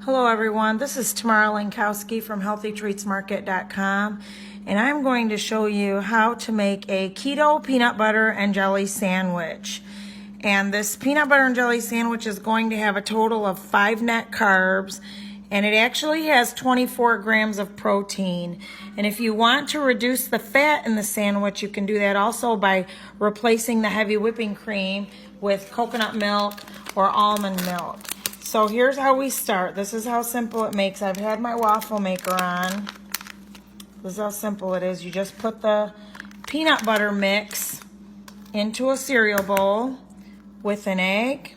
Hello everyone, this is Tamara Lankowski from HealthyTreatsMarket.com, and I'm going to show you how to make a keto peanut butter and jelly sandwich. And this peanut butter and jelly sandwich is going to have a total of 5 net carbs, and it actually has 24 grams of protein. And if you want to reduce the fat in the sandwich, you can do that also by replacing the heavy whipping cream with coconut milk or almond milk. So here's how we start. This is how simple it makes. I've had my waffle maker on. This is how simple it is. You just put the peanut butter mix into a cereal bowl with an egg.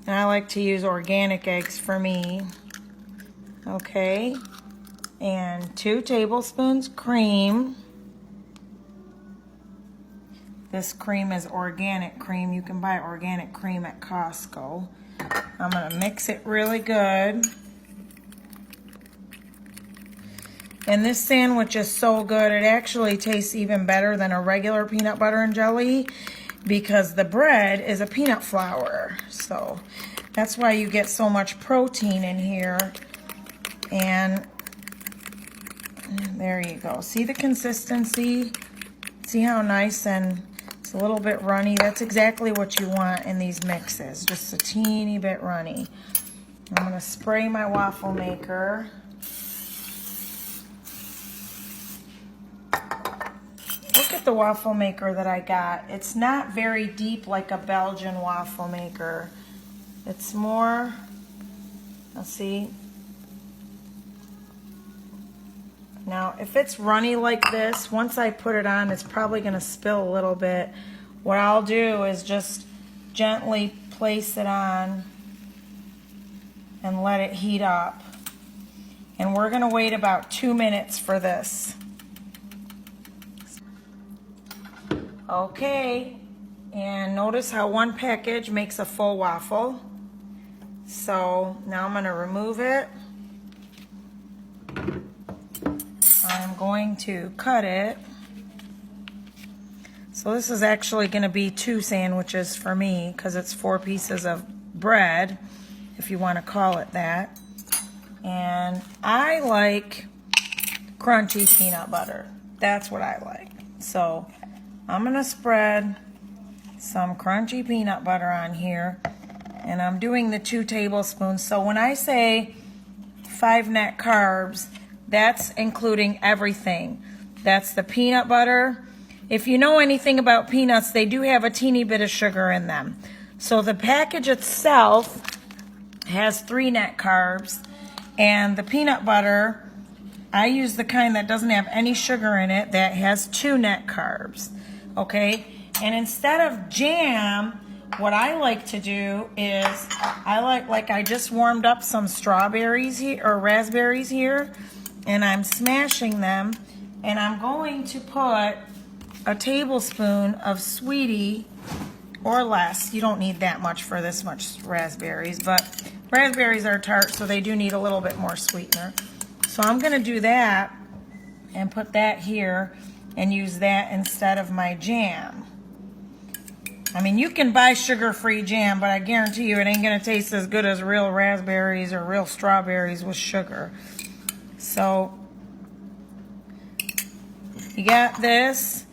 And I like to use organic eggs for me. Okay. And 2 tablespoons cream. This cream is organic cream. You can buy organic cream at Costco. I'm going to mix it really good. And this sandwich is so good. It actually tastes even better than a regular peanut butter and jelly because the bread is a peanut flour. So that's why you get so much protein in here. And there you go. See the consistency? See how nice and it's a little bit runny. That's exactly what you want in these mixes, just a teeny bit runny. I'm going to spray my waffle maker. Look at the waffle maker that I got. It's not very deep like a Belgian waffle maker. It's more, let's see. Now, if it's runny like this, once I put it on, it's probably going to spill a little bit. What I'll do is just gently place it on and let it heat up. And we're going to wait about 2 minutes for this. Okay, and notice how one package makes a full waffle. So now I'm going to remove it. I'm going to cut it. So this is actually going to be 2 sandwiches for me because it's 4 pieces of bread, if you want to call it that. And I like crunchy peanut butter. That's what I like. So I'm going to spread some crunchy peanut butter on here. And I'm doing the 2 tablespoons. So when I say 5 net carbs, that's including everything. That's the peanut butter. If you know anything about peanuts, they do have a teeny bit of sugar in them. So the package itself has 3 net carbs. And the peanut butter, I use the kind that doesn't have any sugar in it, that has 2 net carbs. Okay? And instead of jam, what I like to do is, I just warmed up some strawberries here, or raspberries here. And I'm smashing them, and I'm going to put a tablespoon of sweetie or less. You don't need that much for this much raspberries, but raspberries are tart, so they do need a little bit more sweetener. So I'm going to do that and put that here and use that instead of my jam. I mean, you can buy sugar-free jam, but I guarantee you it ain't going to taste as good as real raspberries or real strawberries with sugar. So you got this,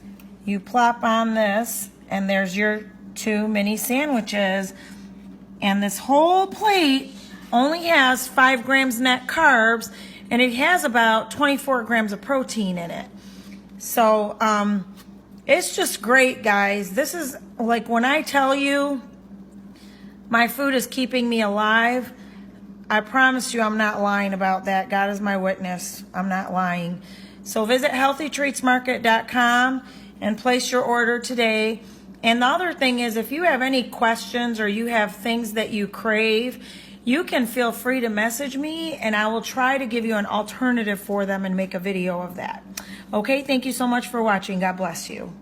you plop on this, and there's your 2 mini sandwiches. And this whole plate only has 5 grams net carbs, and it has about 24 grams of protein in it. So it's just great, guys. This is like when I tell you my food is keeping me alive, I promise you I'm not lying about that. God is my witness. I'm not lying. So visit HealthyTreatsMarket.com and place your order today. And the other thing is, if you have any questions or you have things that you crave, you can feel free to message me and I will try to give you an alternative for them and make a video of that. Okay, thank you so much for watching. God bless you.